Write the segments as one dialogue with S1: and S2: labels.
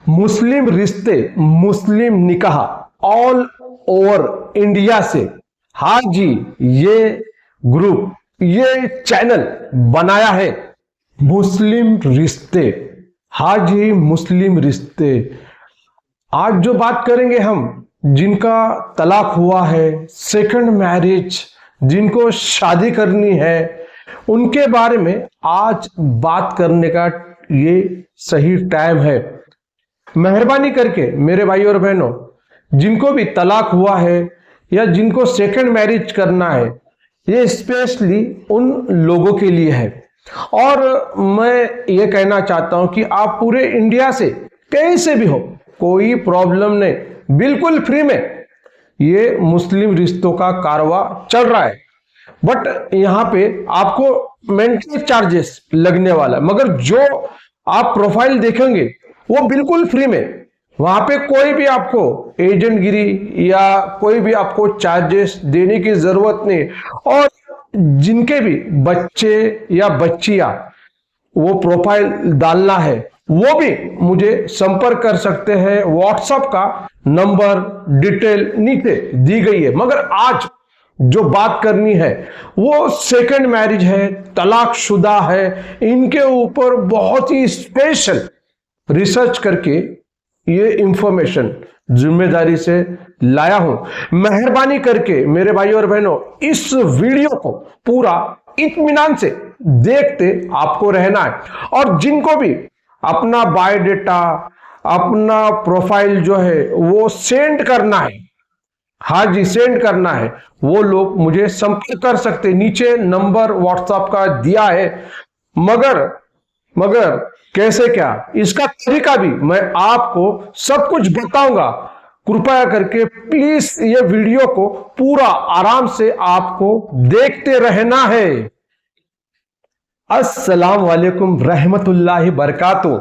S1: मुस्लिम रिश्ते, मुस्लिम निकाह all over India से। हाँ जी, ये ग्रुप, ये चैनल बनाया है मुस्लिम रिश्ते। हाँ जी, मुस्लिम रिश्ते। आज जो बात करेंगे हम, जिनका तलाक हुआ है, सेकंड मैरिज, जिनको शादी करनी है, उनके बारे में आज बात करने का ये सही टाइम है। मेहरबानी करके मेरे भाई और बहनों, जिनको भी तलाक हुआ है या जिनको सेकंड मैरिज करना है, ये स्पेशली उन लोगों के लिए है। और मैं ये कहना चाहता हूं कि आप पूरे इंडिया से कहीं से भी हो, कोई प्रॉब्लम नहीं, बिल्कुल फ्री में ये मुस्लिम रिश्तों का कारवा चल रहा है। बट यहाँ पे आपको मेंटेनेंस चार्जेस लगने वाला है, मगर जो आप प्रोफाइल देखेंगे वो बिल्कुल फ्री में। वहां पे कोई भी आपको एजेंट गिरी या कोई भी आपको चार्जेस देने की जरूरत नहीं। और जिनके भी बच्चे या बच्चियां वो प्रोफाइल डालना है, वो भी मुझे संपर्क कर सकते हैं। व्हाट्सएप का नंबर डिटेल नीचे दी गई है। मगर आज जो बात करनी है वो सेकंड मैरिज है, तलाकशुदा है, इनके ऊपर बहुत ही स्पेशल रिसर्च करके ये इंफॉर्मेशन जिम्मेदारी से लाया हूं। मेहरबानी करके मेरे भाई और बहनों, इस वीडियो को पूरा इत्मीनान से देखते आपको रहना है। और जिनको भी अपना बायोडेटा, अपना प्रोफाइल जो है वो सेंड करना है, हाँ जी सेंड करना है, वो लोग मुझे संपर्क कर सकते। नीचे नंबर व्हाट्सएप का दिया है। मगर कैसे क्या, इसका तरीका भी मैं आपको सब कुछ बताऊंगा। कृपया करके प्लीज ये वीडियो को पूरा आराम से आपको देखते रहना है। अस्सलाम वालेकुम रहमतुल्लाहि बरकातुहू।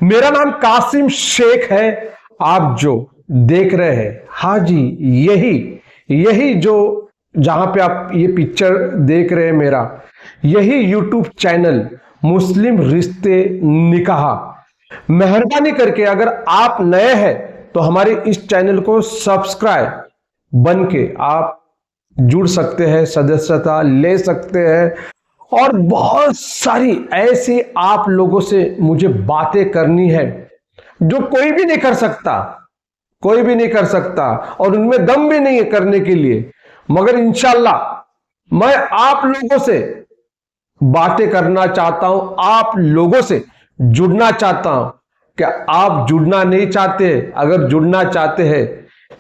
S1: मेरा नाम कासिम शेख है। आप जो देख रहे हैं, हाँ जी यही जो जहां पे आप ये पिक्चर देख रहे हैं मेरा, यही यूट्यूब चैनल मुस्लिम रिश्ते निकाह। मेहरबानी करके अगर आप नए हैं तो हमारे इस चैनल को सब्सक्राइब बन के आप जुड़ सकते हैं, सदस्यता ले सकते हैं। और बहुत सारी ऐसी आप लोगों से मुझे बातें करनी है जो कोई भी नहीं कर सकता, कोई भी नहीं कर सकता, और उनमें दम भी नहीं है करने के लिए। मगर इंशाल्लाह मैं आप लोगों से बातें करना चाहता हूं, आप लोगों से जुड़ना चाहता हूं। क्या आप जुड़ना नहीं चाहते? अगर जुड़ना चाहते हैं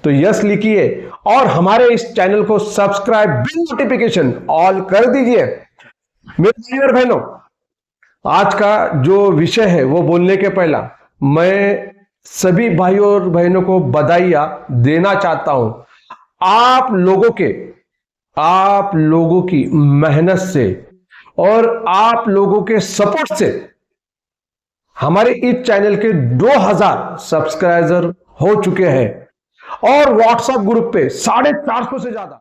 S1: तो यस लिखिए और हमारे इस चैनल को सब्सक्राइब, बिल नोटिफिकेशन ऑल कर दीजिए। मेरे भाई और बहनों, आज का जो विषय है वो बोलने के पहला मैं सभी भाइयों और बहनों को बधाइयां देना चाहता हूं। आप लोगों की मेहनत से और आप लोगों के सपोर्ट से हमारे इस चैनल के 2000 सब्सक्राइबर हो चुके हैं। और व्हाट्सएप ग्रुप पे 450 से ज्यादा,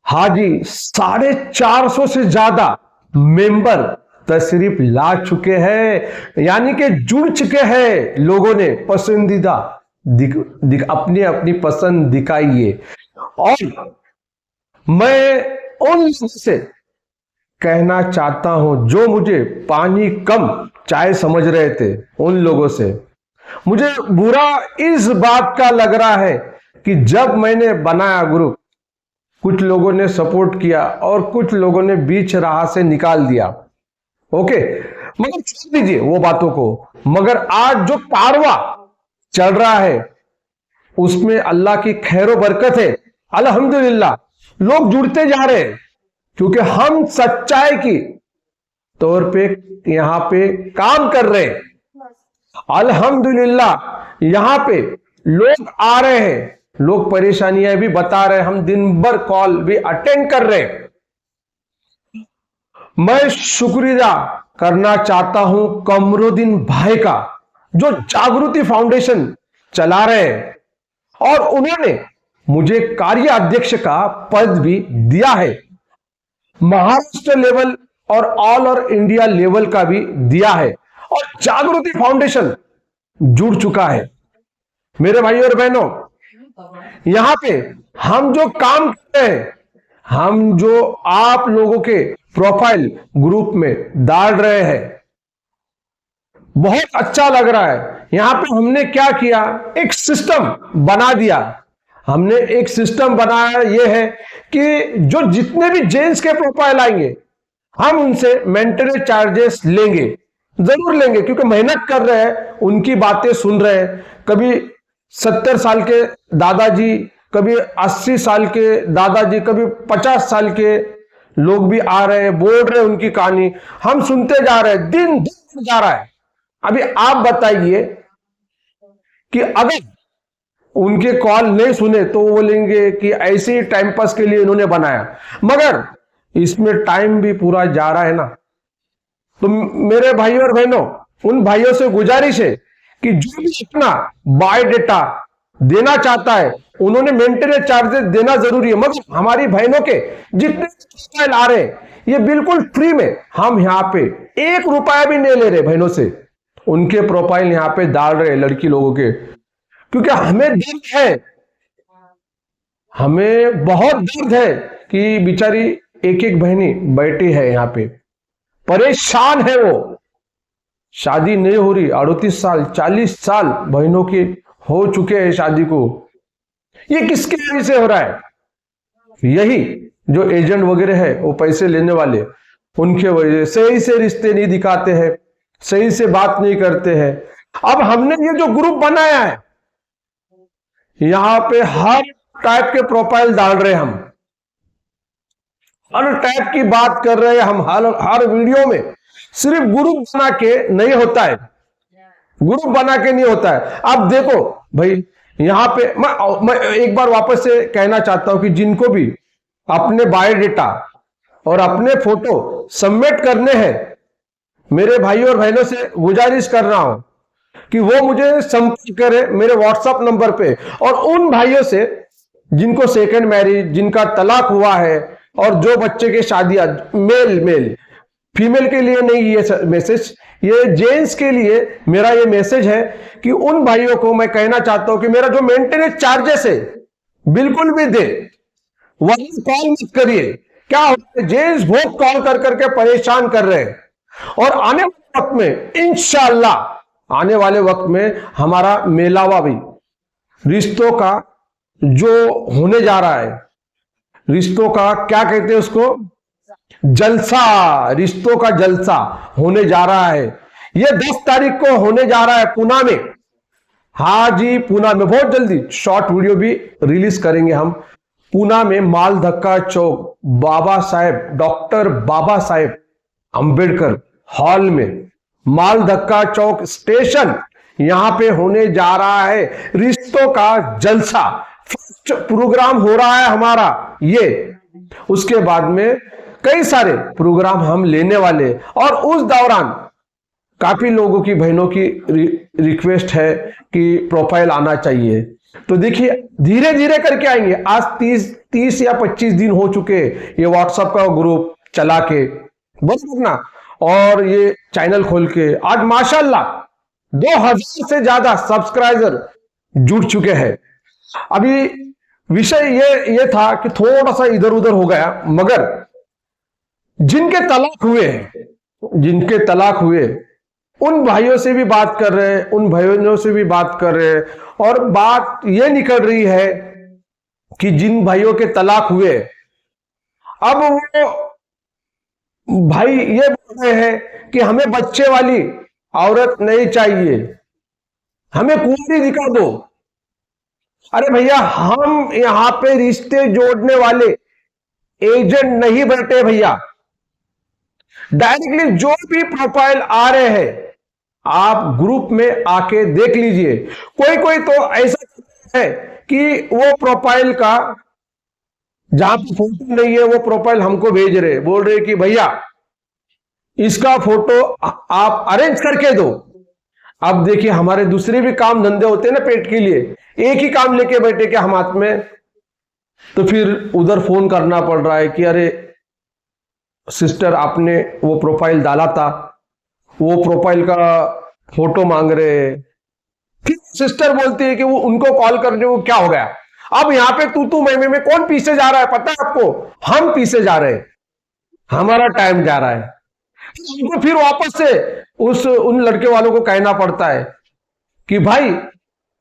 S1: हाँ जी 450 से ज्यादा मेंबर तशरीफ ला चुके हैं, यानी कि जुड़ चुके हैं। लोगों ने पसंदीदा अपनी अपनी पसंद दिखाई है। और मैं उन लोगों से कहना चाहता हूं जो मुझे पानी कम चाय समझ रहे थे, उन लोगों से मुझे बुरा इस बात का लग रहा है कि जब मैंने बनाया ग्रुप, कुछ लोगों ने सपोर्ट किया और कुछ लोगों ने बीच राह से निकाल दिया। ओके, मगर छोड़ दीजिए वो बातों को। मगर आज जो कारवा चल रहा है उसमें अल्लाह की खैर बरकत है। अल्हम्दुलिल्लाह लोग जुड़ते जा रहे हैं, क्योंकि हम सच्चाई की तौर पे यहां पे काम कर रहे हैं। अल्हम्दुलिल्लाह यहां पे लोग आ रहे हैं, लोग परेशानियां भी बता रहे हैं, हम दिन भर कॉल भी अटेंड कर रहे हैं। मैं शुक्रिया करना चाहता हूं कमरुद्दीन भाई का, जो जागृति फाउंडेशन चला रहे हैं, और उन्होंने मुझे कार्य अध्यक्ष का पद भी दिया है। महाराष्ट्र लेवल और ऑल ओवर इंडिया लेवल का भी दिया है। और जागृति फाउंडेशन जुड़ चुका है। मेरे भाई और बहनों, यहां पे हम जो काम करते हैं, हम जो आप लोगों के प्रोफाइल ग्रुप में डाल रहे हैं, बहुत अच्छा लग रहा है। यहां पे हमने क्या किया, एक सिस्टम बना दिया। हमने एक सिस्टम बनाया, यह है कि जो जितने भी जेंट्स के प्रोफाइल आएंगे, हम उनसे मेंटेनेंस चार्जेस लेंगे, जरूर लेंगे, क्योंकि मेहनत कर रहे हैं, उनकी बातें सुन रहे हैं। कभी 70 साल के दादाजी, कभी 80 साल के दादाजी, कभी 50 साल के लोग भी आ रहे हैं, बोल रहे हैं उनकी कहानी, हम सुनते जा रहे हैं, दिन दिन जा रहा है। अभी आप बताइए कि अगर उनके कॉल नहीं सुने तो वो बोलेंगे कि ऐसे ही टाइम पास के लिए इन्होंने बनाया, मगर इसमें टाइम भी पूरा जा रहा है ना। तो मेरे भाई और बहनों, उन भाइयों से गुजारिश है कि जो भी अपना बायोडेटा देना चाहता है, उन्होंने मेंटेनेंस चार्जेस देना जरूरी है, मगर हमारी बहनों के जितने प्रोफाइल आ रहे हैं, ये बिल्कुल फ्री में, हम यहां पे 1 रुपया भी नहीं ले रहे बहनों से। उनके प्रोफाइल यहां पे डाल रहे हैं, लड़की लोगों के, क्योंकि हमें दर्द है, हमें बहुत दर्द है कि बेचारी एक एक बहनी बैठी है यहां पे, परेशान है वो, शादी नहीं हो रही, 38 साल 40 साल बहनों के हो चुके हैं शादी को। ये किसके वजह से हो रहा है? यही जो एजेंट वगैरह है, वो पैसे लेने वाले, उनके वजह से सही से रिश्ते नहीं दिखाते हैं, सही से बात नहीं करते हैं। अब हमने ये जो ग्रुप बनाया है, यहां पे हर टाइप के प्रोफाइल डाल रहे हैं, हम हर टाइप की बात कर रहे हैं हम, हर वीडियो में। सिर्फ ग्रुप बना के नहीं होता है, ग्रुप बना के नहीं होता है। अब देखो भाई, यहां पे मैं एक बार वापस से कहना चाहता हूं कि जिनको भी अपने बायोडेटा और अपने फोटो सबमिट करने हैं, मेरे भाई और बहनों से गुजारिश कर रहा हूं कि वो मुझे संपर्क करें मेरे व्हाट्सएप नंबर पे। और उन भाइयों से जिनको सेकंड मैरिज, जिनका तलाक हुआ है, और जो बच्चे के शादियां, मेल फीमेल के लिए नहीं ये मैसेज, ये जेंट्स के लिए मेरा ये मैसेज है कि उन भाइयों को मैं कहना चाहता हूं कि मेरा जो मेंटेनेंस चार्जेस है बिल्कुल भी दे, वही कॉल मत करिए। क्या होता है, जेंट्स बहुत कॉल कर करके परेशान कर रहे हैं। और आने वाले वक्त में इंशाअल्लाह, आने वाले वक्त में हमारा मेलावा भी रिश्तों का जो होने जा रहा है, रिश्तों का क्या कहते हैं उसको, जलसा, रिश्तों का जलसा होने जा रहा है। ये 10 तारीख को होने जा रहा है पूना में। हाँ जी, पूना में बहुत जल्दी शॉर्ट वीडियो भी रिलीज करेंगे हम। पूना में माल धक्का चौक, बाबा साहेब, डॉक्टर बाबा साहेब अंबेडकर हॉल में, माल धक्का चौक स्टेशन, यहां पे होने जा रहा है रिश्तों का जलसा। फर्स्ट प्रोग्राम हो रहा है हमारा ये, उसके बाद में कई सारे प्रोग्राम हम लेने वाले। और उस दौरान काफी लोगों की, बहनों की रिक्वेस्ट है कि प्रोफाइल आना चाहिए। तो देखिए, धीरे धीरे करके आएंगे। आज 30 या 25 दिन हो चुके ये व्हाट्सएप का ग्रुप चला के, बस ना, और ये चैनल खोल के आज माशाल्लाह 2000 से ज्यादा सब्सक्राइबर जुड़ चुके हैं। अभी विषय ये था कि थोड़ा सा इधर उधर हो गया, मगर जिनके तलाक हुए उन भाइयों से भी बात कर रहे हैं, उन भाइयों से भी बात कर रहे हैं। और बात ये निकल रही है कि जिन भाइयों के तलाक हुए, अब वो भाई ये बोल रहे हैं कि हमें बच्चे वाली औरत नहीं चाहिए, हमें कुंवारी दिखा दो। अरे भैया, हम यहां पे रिश्ते जोड़ने वाले एजेंट नहीं बैठे भैया। डायरेक्टली जो भी प्रोफाइल आ रहे हैं, आप ग्रुप में आके देख लीजिए। कोई तो ऐसा है कि वो प्रोफाइल का जहां पर फोटो नहीं है, वो प्रोफाइल हमको भेज रहे, बोल रहे कि भैया इसका फोटो आप अरेंज करके दो। अब देखिए, हमारे दूसरे भी काम धंधे होते हैं ना पेट के लिए, एक ही काम लेके बैठे क्या हम हाथ में, तो फिर उधर फोन करना पड़ रहा है कि अरे सिस्टर, आपने वो प्रोफाइल डाला था, वो प्रोफाइल का फोटो मांग रहे, फिर सिस्टर बोलती है कि वो उनको कॉल करने को क्या हो गया। अब यहां पे तू मैं में कौन पीछे जा रहा है पता है आपको? हम पीछे जा रहे हैं, हमारा टाइम जा रहा है। उनको फिर वापस से उस उन लड़के वालों को कहना पड़ता है कि भाई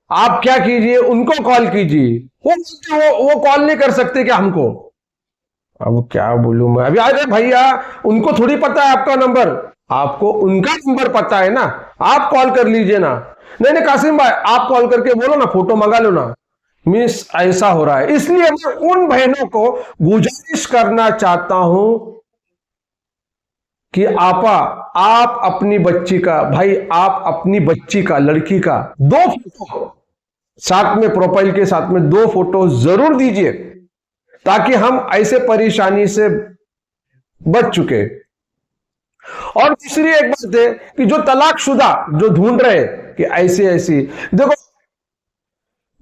S1: आप क्या कीजिए, उनको कॉल कीजिए। वो कॉल नहीं कर सकते क्या हमको? अब क्या बोलूं मैं अभी। अरे भैया, उनको थोड़ी पता है आपका नंबर, आपको उनका नंबर पता है ना, आप कॉल कर लीजिए ना। नहीं नहीं कासिम भाई, आप कॉल करके बोलो ना, फोटो मंगा लो ना। मिस ऐसा हो रहा है, इसलिए मैं उन बहनों को गुजारिश करना चाहता हूं कि आपा, आप अपनी बच्ची का, भाई आप अपनी बच्ची का, लड़की का 2 फोटो साथ में, प्रोफाइल के साथ में 2 फोटो जरूर दीजिए, ताकि हम ऐसे परेशानी से बच चुके। और तीसरी एक बात है कि जो तलाकशुदा जो ढूंढ रहे कि ऐसी ऐसी, देखो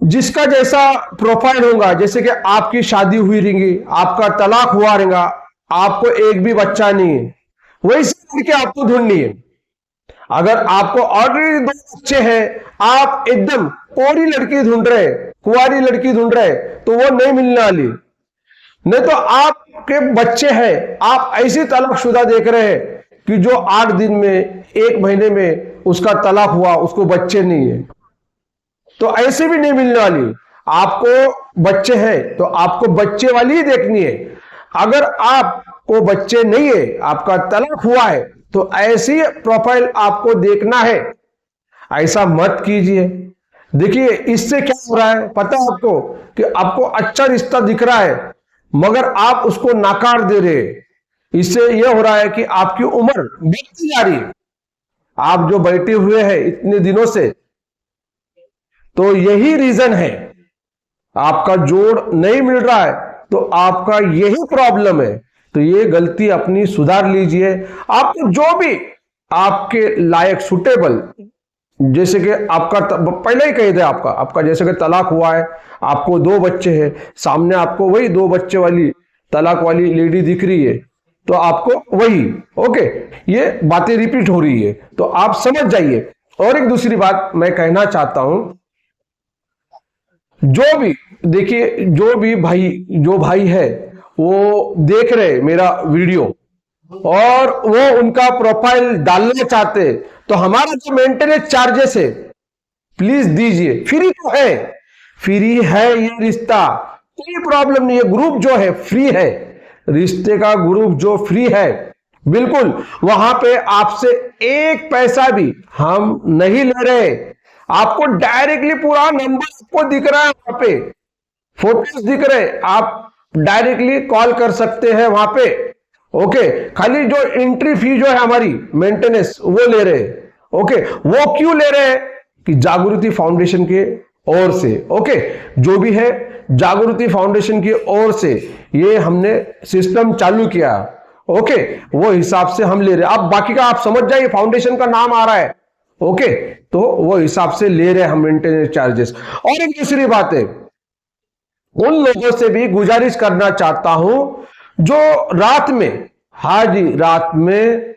S1: जिसका जैसा प्रोफाइल होगा, जैसे कि आपकी शादी हुई रहेगी, आपका तलाक हुआ रहेगा, आपको एक भी बच्चा नहीं है, वैसे लड़के आपको ढूंढनी है। अगर आपको ऑलरेडी 2 बच्चे हैं, आप एकदम कोरी लड़की ढूंढ रहे, कुंवारी लड़की ढूंढ रहे, तो वो नहीं मिलने वाली। नहीं तो आपके बच्चे हैं, आप ऐसी तलाकशुदा देख रहे हैं कि जो 8 दिन में, 1 महीने में उसका तलाक हुआ, उसको बच्चे नहीं है, तो ऐसे भी नहीं मिलने वाली। आपको बच्चे हैं तो आपको बच्चे वाली ही देखनी है। अगर आपको बच्चे नहीं है, आपका तलाक हुआ है, तो ऐसी प्रोफाइल आपको देखना है। ऐसा मत कीजिए। देखिए इससे क्या हो रहा है पता है आपको, कि आपको अच्छा रिश्ता दिख रहा है मगर आप उसको नाकार दे रहे हैं। इससे यह हो रहा है कि आपकी उम्र बढ़ती जा रही है। आप जो बैठे हुए हैं इतने दिनों से, तो यही रीजन है, आपका जोड़ नहीं मिल रहा है, तो आपका यही प्रॉब्लम है। तो ये गलती अपनी सुधार लीजिए। आपको जो भी आपके लायक सुटेबल, जैसे कि आपका पहले ही कह दे, आपका जैसे कि तलाक हुआ है, आपको 2 बच्चे हैं, सामने आपको वही 2 बच्चे वाली तलाक वाली लेडी दिख रही है, तो आपको वही, ओके, ये बातें रिपीट हो रही है, तो आप समझ जाइए। और एक दूसरी बात मैं कहना चाहता हूं, जो भी देखिए, जो भाई है वो देख रहे मेरा वीडियो और वो उनका प्रोफाइल डालना चाहते, तो हमारा जो मेंटेनेंस चार्जेस है प्लीज दीजिए। फ्री तो है, फ्री है ये रिश्ता, कोई प्रॉब्लम नहीं है। ग्रुप जो है फ्री है, रिश्ते का ग्रुप जो फ्री है बिल्कुल, वहां पे आपसे 1 पैसा भी हम नहीं ले रहे। आपको डायरेक्टली पूरा नंबर आपको दिख रहा है, वहां पे फोटोज दिख रहे, आप डायरेक्टली कॉल कर सकते हैं वहां पे। ओके, खाली जो एंट्री फी जो है हमारी मेंटेनेंस वो ले रहे हैं। ओके, वो क्यों ले रहे हैं? कि जागृति फाउंडेशन के ओर से, ओके, जो भी है जागृति फाउंडेशन की ओर से ये हमने सिस्टम चालू किया, ओके, वो हिसाब से हम ले रहे हैं। अब बाकी का आप समझ जाइए, फाउंडेशन का नाम आ रहा है, ओके, तो वो हिसाब से ले रहे हैं हम मेंटेनेंस चार्जेस। और एक दूसरी बात है, उन लोगों से भी गुजारिश करना चाहता हूं जो रात में, हाँ जी, रात में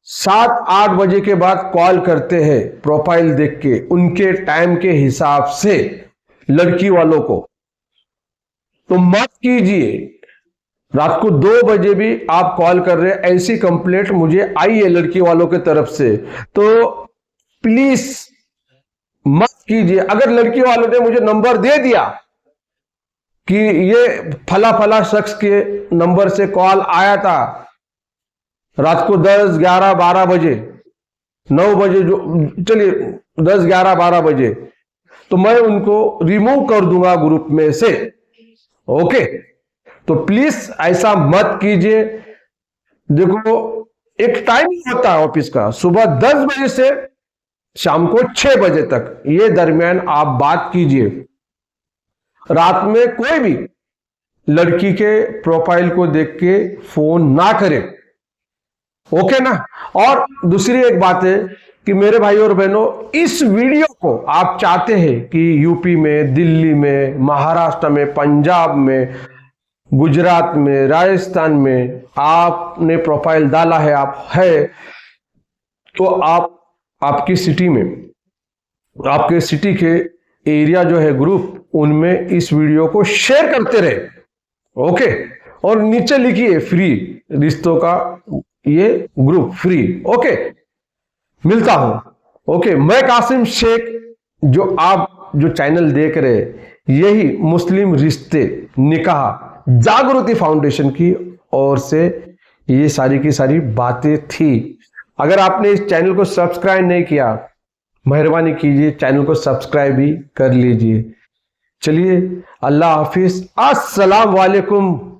S1: 7-8 बजे के बाद कॉल करते हैं प्रोफाइल देख के, उनके टाइम के हिसाब से लड़की वालों को, तो मत कीजिए। रात को 2 बजे भी आप कॉल कर रहे हैं, ऐसी कंप्लेंट मुझे आई है लड़की वालों की तरफ से, तो प्लीज मत कीजिए। अगर लड़की वालों ने मुझे नंबर दे दिया कि ये फला फला शख्स के नंबर से कॉल आया था रात को 10, 11, 12 बजे, 9 बजे, जो चलिए 10, 11, 12 बजे, तो मैं उनको रिमूव कर दूंगा ग्रुप में से, ओके। तो प्लीज ऐसा मत कीजिए। देखो एक टाइम होता है ऑफिस का, सुबह 10 बजे से शाम को 6 बजे तक, ये दरमियान आप बात कीजिए। रात में कोई भी लड़की के प्रोफाइल को देख के फोन ना करे, ओके ना। और दूसरी एक बात है कि मेरे भाई और बहनों, इस वीडियो को आप चाहते हैं कि यूपी में, दिल्ली में, महाराष्ट्र में, पंजाब में, गुजरात में, राजस्थान में आपने प्रोफाइल डाला है, आप है, तो आप आपकी सिटी में आपके सिटी के एरिया जो है ग्रुप, उनमें इस वीडियो को शेयर करते रहे। ओके, और नीचे लिखिए फ्री, रिश्तों का ये ग्रुप फ्री। ओके, मिलता हूं। ओके, मैं कासिम शेख, जो आप जो चैनल देख रहे, यही मुस्लिम रिश्ते निकाह जागृति फाउंडेशन की ओर से ये सारी की सारी बातें थी। अगर आपने इस चैनल को सब्सक्राइब नहीं किया, मेहरबानी कीजिए चैनल को सब्सक्राइब भी कर लीजिए। चलिए, अल्लाह हाफिज, अस्सलाम वालेकुम